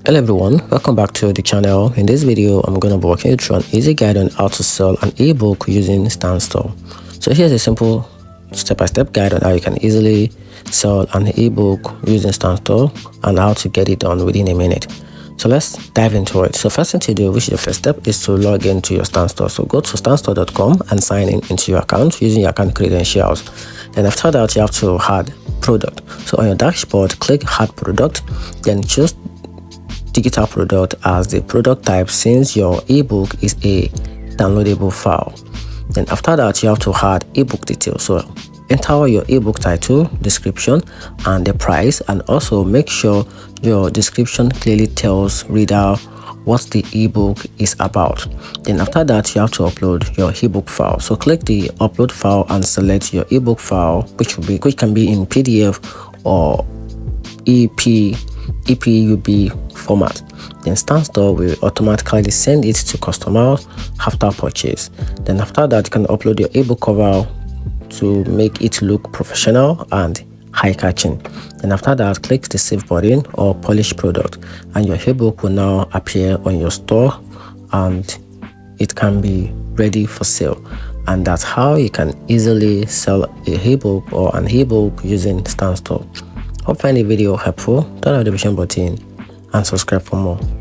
Hello everyone, welcome back to the channel. In this video I'm going to be walking you through an easy guide on how to sell an ebook using Standstore. So here's a simple step-by-step guide on how you can easily sell an ebook using Standstore and how to get it done within a minute. So let's dive into it. So first thing to do, which is the first step, is to log into your Standstore. So go to standstore.com and sign in into your account using your account credentials. Then after that, you have to add product. So on your dashboard, click add product, then choose digital product as the product type since your ebook is a downloadable file. Then after that, you have to add ebook details. So enter your ebook title, description, and the price, and also make sure your description clearly tells reader what the ebook is about. Then after that, you have to upload your ebook file. So click the upload file and select your ebook file, which can be in PDF or EPUB format. Then Standstore will automatically send it to customers after purchase. Then after that, you can upload your ebook cover to make it look professional and eye-catching. Then after that, click the save button or polish product, and your ebook will now appear on your store and it can be ready for sale. And that's how you can easily sell a ebook or an ebook using Standstore. Hope you find the video helpful. Turn on the notification button and subscribe for more.